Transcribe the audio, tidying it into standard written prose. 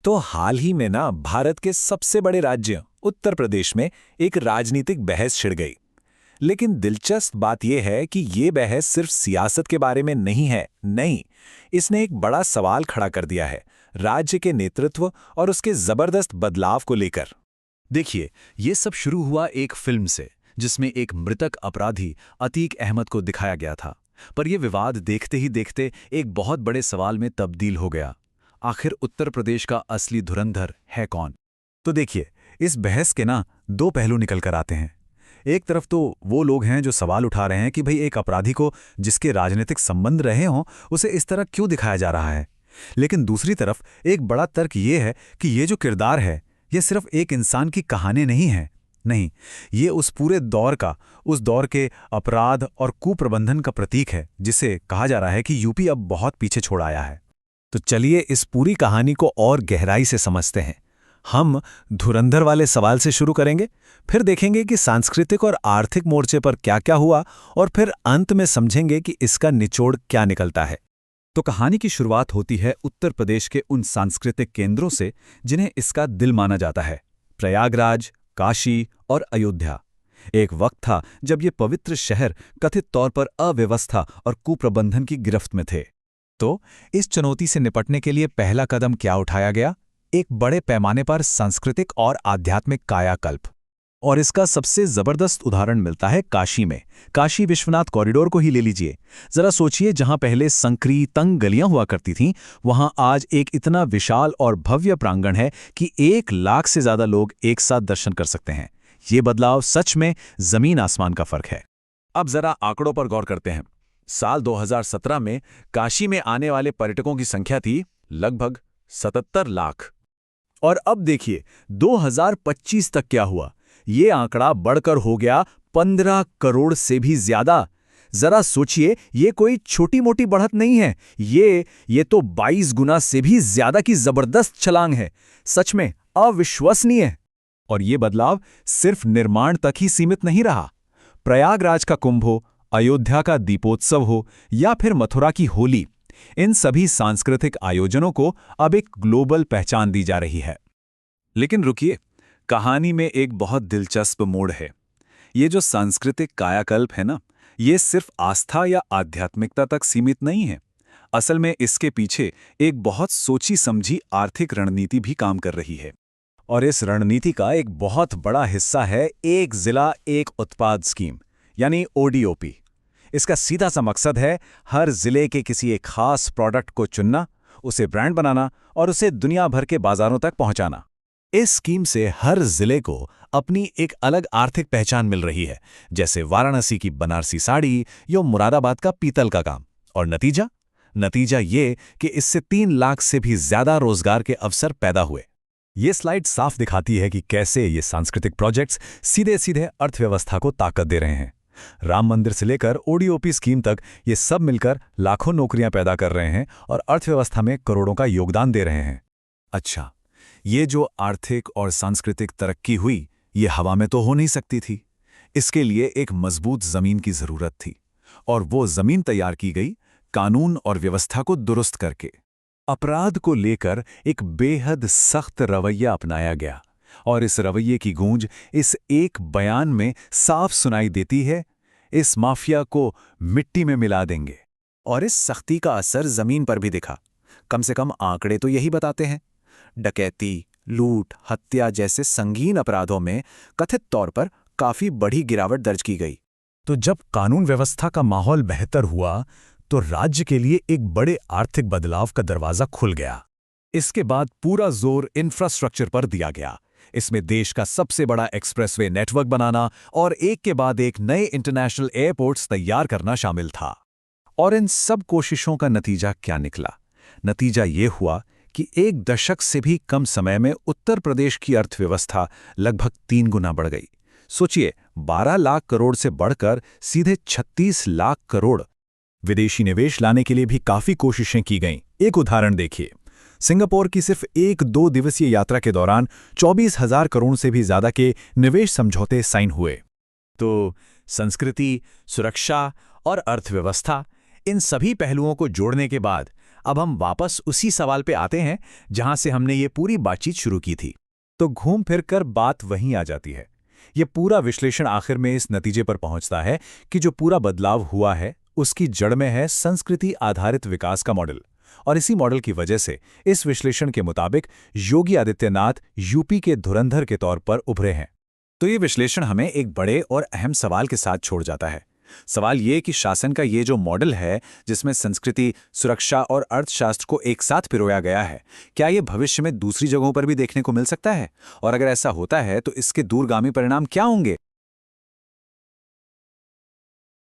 तो हाल ही में ना भारत के सबसे बड़े राज्य उत्तर प्रदेश में एक राजनीतिक बहस छिड़ गई। लेकिन दिलचस्प बात यह है कि ये बहस सिर्फ सियासत के बारे में नहीं है। नहीं, इसने एक बड़ा सवाल खड़ा कर दिया है, राज्य के नेतृत्व और उसके जबरदस्त बदलाव को लेकर। देखिए, ये सब शुरू हुआ एक फिल्म से, जिसमें एक मृतक अपराधी अतीक अहमद को दिखाया गया था। पर यह विवाद देखते ही देखते एक बहुत बड़े सवाल में तब्दील हो गया। आखिर उत्तर प्रदेश का असली धुरंधर है कौन? तो देखिए, इस बहस के ना दो पहलू निकल कर आते हैं। एक तरफ तो वो लोग हैं जो सवाल उठा रहे हैं कि भाई एक अपराधी को जिसके राजनीतिक संबंध रहे हों उसे इस तरह क्यों दिखाया जा रहा है। लेकिन दूसरी तरफ एक बड़ा तर्क ये है कि ये जो किरदार है ये सिर्फ एक इंसान की कहानी नहीं है। नहीं, ये उस पूरे दौर का, उस दौर के अपराध और कुप्रबंधन का प्रतीक है, जिसे कहा जा रहा है कि यूपी अब बहुत पीछे छोड़ आया है। तो चलिए इस पूरी कहानी को और गहराई से समझते हैं। हम धुरंधर वाले सवाल से शुरू करेंगे, फिर देखेंगे कि सांस्कृतिक और आर्थिक मोर्चे पर क्या क्या हुआ, और फिर अंत में समझेंगे कि इसका निचोड़ क्या निकलता है। तो कहानी की शुरुआत होती है उत्तर प्रदेश के उन सांस्कृतिक केंद्रों से जिन्हें इसका दिल माना जाता है, प्रयागराज, काशी और अयोध्या। एक वक्त था जब ये पवित्र शहर कथित तौर पर अव्यवस्था और कुप्रबंधन की गिरफ्त में थे। तो इस चुनौती से निपटने के लिए पहला कदम क्या उठाया गया? एक बड़े पैमाने पर सांस्कृतिक और आध्यात्मिक कायाकल्प। और इसका सबसे जबरदस्त उदाहरण मिलता है काशी में। काशी विश्वनाथ कॉरिडोर को ही ले लीजिए। जरा सोचिए, जहां पहले संकरी तंग गलियां हुआ करती थीं, वहां आज एक इतना विशाल और भव्य प्रांगण है कि 1 लाख से ज्यादा लोग एक साथ दर्शन कर सकते हैं। ये बदलाव सच में जमीन आसमान का फर्क है। अब जरा आंकड़ों पर गौर करते हैं। साल 2017 में काशी में आने वाले पर्यटकों की संख्या थी लगभग 77 लाख। और अब देखिए 2025 तक क्या हुआ। ये आंकड़ा बढ़कर हो गया 15 करोड़ से भी ज्यादा। जरा सोचिए, ये कोई छोटी मोटी बढ़त नहीं है। ये तो 22 गुना से भी ज्यादा की जबरदस्त छलांग है। सच में अविश्वसनीय। और ये बदलाव सिर्फ निर्माण तक ही सीमित नहीं रहा। प्रयागराज का कुंभ हो, अयोध्या का दीपोत्सव हो या फिर मथुरा की होली, इन सभी सांस्कृतिक आयोजनों को अब एक ग्लोबल पहचान दी जा रही है। लेकिन रुकिए, कहानी में एक बहुत दिलचस्प मोड़ है। ये जो सांस्कृतिक कायाकल्प है ना, ये सिर्फ आस्था या आध्यात्मिकता तक सीमित नहीं है। असल में इसके पीछे एक बहुत सोची समझी आर्थिक रणनीति भी काम कर रही है। और इस रणनीति का एक बहुत बड़ा हिस्सा है एक जिला एक उत्पाद स्कीम, यानी ODOP। इसका सीधा सा मकसद है हर जिले के किसी एक खास प्रोडक्ट को चुनना, उसे ब्रांड बनाना और उसे दुनिया भर के बाजारों तक पहुंचाना। इस स्कीम से हर जिले को अपनी एक अलग आर्थिक पहचान मिल रही है, जैसे वाराणसी की बनारसी साड़ी या मुरादाबाद का पीतल का काम। और नतीजा ये कि इससे 3 लाख से भी ज्यादा रोजगार के अवसर पैदा हुए। ये स्लाइड साफ दिखाती है कि कैसे ये सांस्कृतिक प्रोजेक्ट्स सीधे सीधे अर्थव्यवस्था को ताकत दे रहे हैं। राम मंदिर से लेकर ODOP स्कीम तक ये सब मिलकर लाखों नौकरियां पैदा कर रहे हैं और अर्थव्यवस्था में करोड़ों का योगदान दे रहे हैं। अच्छा, ये जो आर्थिक और सांस्कृतिक तरक्की हुई, ये हवा में तो हो नहीं सकती थी। इसके लिए एक मजबूत जमीन की जरूरत थी, और वो जमीन तैयार की गई कानून और व्यवस्था को दुरुस्त करके। अपराध को लेकर एक बेहद सख्त रवैया अपनाया गया, और इस रवैये की गूंज इस एक बयान में साफ सुनाई देती है, इस माफिया को मिट्टी में मिला देंगे। और इस सख्ती का असर जमीन पर भी दिखा। कम से कम आंकड़े तो यही बताते हैं। डकैती, लूट, हत्या जैसे संगीन अपराधों में कथित तौर पर काफी बड़ी गिरावट दर्ज की गई। तो जब कानून व्यवस्था का माहौल बेहतर हुआ तो राज्य के लिए एक बड़े आर्थिक बदलाव का दरवाजा खुल गया। इसके बाद पूरा जोर इंफ्रास्ट्रक्चर पर दिया गया। इसमें देश का सबसे बड़ा एक्सप्रेसवे नेटवर्क बनाना और एक के बाद एक नए इंटरनेशनल एयरपोर्ट्स तैयार करना शामिल था। और इन सब कोशिशों का नतीजा क्या निकला? नतीजा ये हुआ कि 1 दशक से भी कम समय में उत्तर प्रदेश की अर्थव्यवस्था लगभग 3 गुना बढ़ गई। सोचिए, 12 लाख करोड़ से बढ़कर सीधे 36 लाख करोड़। विदेशी निवेश लाने के लिए भी काफी कोशिशें की गईं। एक उदाहरण देखिए, सिंगापुर की सिर्फ 1-2 दिवसीय यात्रा के दौरान 24,000 करोड़ से भी ज्यादा के निवेश समझौते साइन हुए। तो संस्कृति, सुरक्षा और अर्थव्यवस्था, इन सभी पहलुओं को जोड़ने के बाद अब हम वापस उसी सवाल पे आते हैं जहां से हमने ये पूरी बातचीत शुरू की थी। तो घूम फिर कर बात वहीं आ जाती है। ये पूरा विश्लेषण आखिर में इस नतीजे पर पहुंचता है कि जो पूरा बदलाव हुआ है उसकी जड़ में है संस्कृति आधारित विकास का मॉडल। और इसी मॉडल की वजह से इस विश्लेषण के मुताबिक योगी आदित्यनाथ यूपी के धुरंधर के तौर पर उभरे हैं। तो ये विश्लेषण हमें एक बड़े और अहम सवाल के साथ छोड़ जाता है। सवाल ये कि शासन का ये जो मॉडल है, जिसमें संस्कृति, सुरक्षा और अर्थशास्त्र को एक साथ पिरोया गया है, क्या ये भविष्य में दूसरी जगहों पर भी देखने को मिल सकता है? और अगर ऐसा होता है तो इसके दूरगामी परिणाम क्या होंगे?